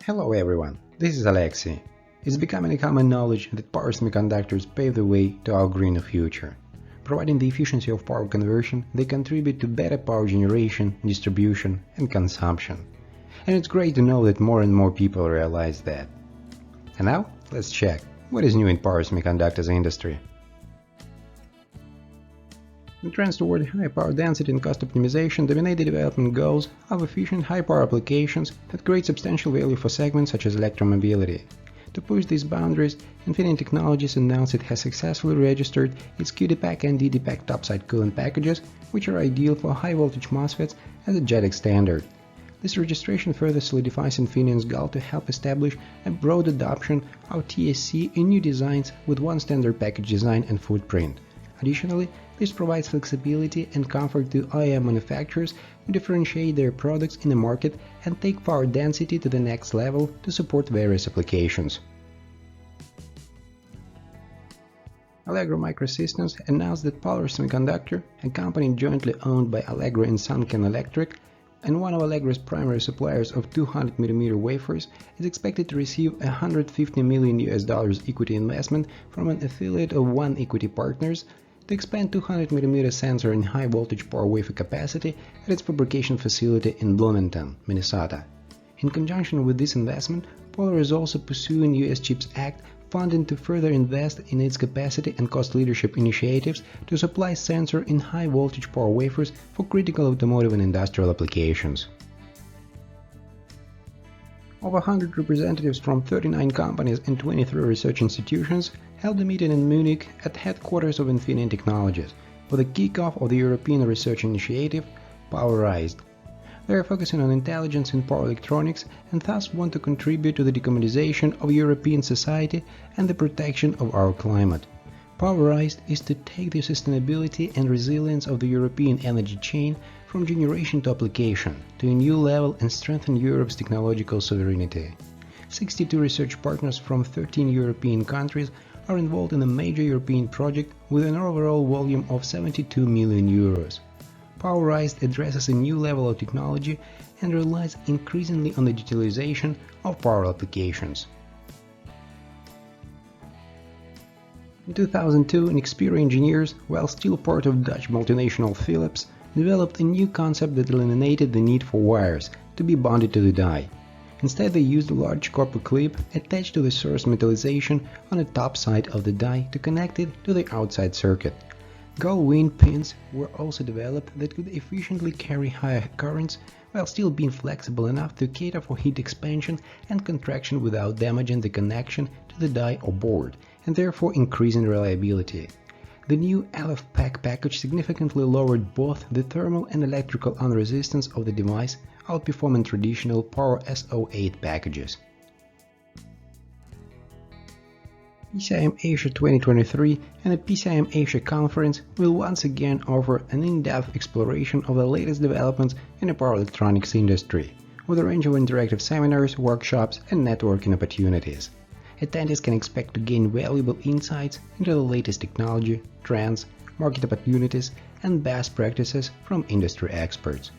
Hello everyone, this is Alexey. It's becoming a common knowledge that power semiconductors pave the way to our greener future. Providing the efficiency of power conversion, they contribute to better power generation, distribution, and consumption. And it's great to know that more and more people realize that. And now, let's check what is new in power semiconductors industry. The trends toward high power density and cost optimization dominate the development goals of efficient high-power applications that create substantial value for segments such as electromobility. To push these boundaries, Infineon Technologies announced it has successfully registered its QDPAK and DDPAK topside coolant packages, which are ideal for high-voltage MOSFETs as a JEDEC standard. This registration further solidifies Infineon's goal to help establish a broad adoption of TSC in new designs with one standard package design and footprint. Additionally, this provides flexibility and comfort to OEM manufacturers to differentiate their products in the market and take power density to the next level to support various applications. Allegro Microsystems announced that Power Semiconductor, a company jointly owned by Allegro and Sunken Electric, and one of Allegro's primary suppliers of 200mm wafers, is expected to receive $150 million equity investment from an affiliate of One Equity Partners to expand 200mm sensor and high-voltage power wafer capacity at its fabrication facility in Bloomington, Minnesota. In conjunction with this investment, Power is also pursuing US CHIPS Act funding to further invest in its capacity and cost leadership initiatives to supply sensor and high-voltage power wafers for critical automotive and industrial applications. Over 100 representatives from 39 companies and 23 research institutions held a meeting in Munich at headquarters of Infineon Technologies for the kickoff of the European research initiative PowerizeD. They are focusing on intelligence in power electronics and thus want to contribute to the decommodization of European society and the protection of our climate. PowerizeD is to take the sustainability and resilience of the European energy chain from generation to application to a new level and strengthen Europe's technological sovereignty. 62 research partners from 13 European countries are involved in a major European project with an overall volume of 72 million euros. PowerizeD addresses a new level of technology and relies increasingly on the digitalization of power applications. In 2002, Nexperia engineers, while still part of Dutch multinational Philips, developed a new concept that eliminated the need for wires to be bonded to the die. Instead, they used a large copper clip attached to the source metallization on the top side of the die to connect it to the outside circuit. Gull-wing pins were also developed that could efficiently carry higher currents while still being flexible enough to cater for heat expansion and contraction without damaging the connection to the die or board, and therefore increasing reliability. The new LFPAK package significantly lowered both the thermal and electrical unresistance of the device, outperforming traditional Power SO8 packages. PCIM Asia 2023 and the PCIM Asia conference will once again offer an in-depth exploration of the latest developments in the power electronics industry, with a range of interactive seminars, workshops, and networking opportunities. Attendees can expect to gain valuable insights into the latest technology, trends, market opportunities, and best practices from industry experts.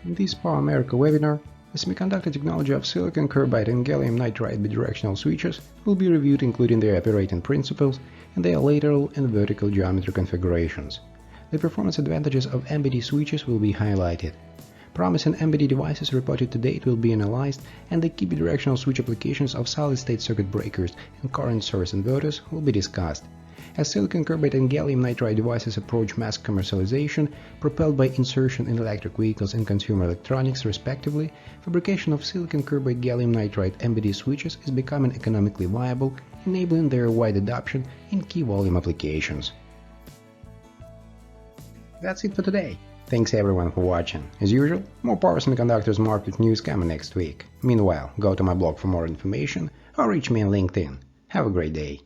In this PowerAmerica webinar, the semiconductor technology of silicon carbide and gallium nitride bidirectional switches will be reviewed, including their operating principles and their lateral and vertical geometry configurations. The performance advantages of MBD switches will be highlighted. Promising MBD devices reported to date will be analyzed, and the key bidirectional switch applications of solid-state circuit breakers and current source inverters will be discussed. As silicon carbide and gallium nitride devices approach mass commercialization, propelled by insertion in electric vehicles and consumer electronics respectively, fabrication of silicon carbide gallium nitride MBD switches is becoming economically viable, enabling their wide adoption in key volume applications. That's it for today. Thanks everyone for watching. As usual, more Power Semiconductors market news coming next week. Meanwhile, go to my blog for more information or reach me on LinkedIn. Have a great day.